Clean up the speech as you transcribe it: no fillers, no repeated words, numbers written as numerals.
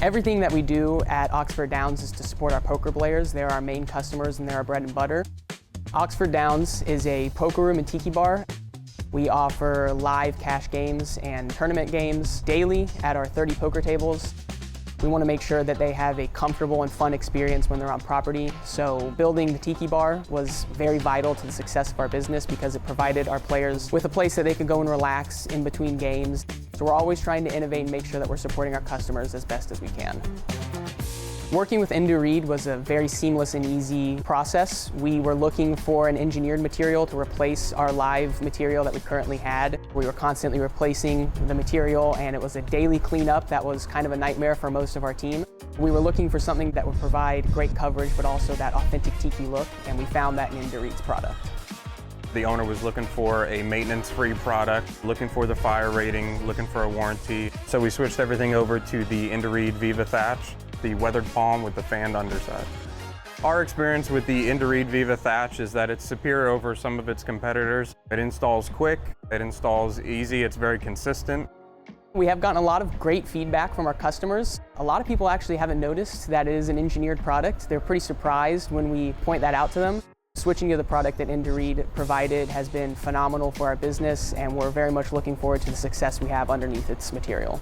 Everything that we do at Oxford Downs is to support our poker players. They're our main customers and they're our bread and butter. Oxford Downs is a poker room and tiki bar. We offer live cash games and tournament games daily at our 30 poker tables. We want to make sure that they have a comfortable and fun experience when they're on property. So building the tiki bar was very vital to the success of our business because it provided our players with a place that they could go and relax in between games. So we're always trying to innovate and make sure that we're supporting our customers as best as we can. Working with Init was a very seamless and easy process. We were looking for an engineered material to replace our live material that we currently had. We were constantly replacing the material and it was a daily cleanup that was kind of a nightmare for most of our team. We were looking for something that would provide great coverage but also that authentic tiki look, and we found that in Init's product. The owner was looking for a maintenance-free product, looking for the fire rating, looking for a warranty. So we switched everything over to the Init VIVA thatch, the weathered palm with the fanned underside. Our experience with the Init VIVA thatch is that it's superior over some of its competitors. It installs quick, it installs easy, it's very consistent. We have gotten a lot of great feedback from our customers. A lot of people actually haven't noticed that it is an engineered product. They're pretty surprised when we point that out to them. Switching to the product that Init provided has been phenomenal for our business, and we're very much looking forward to the success we have underneath its material.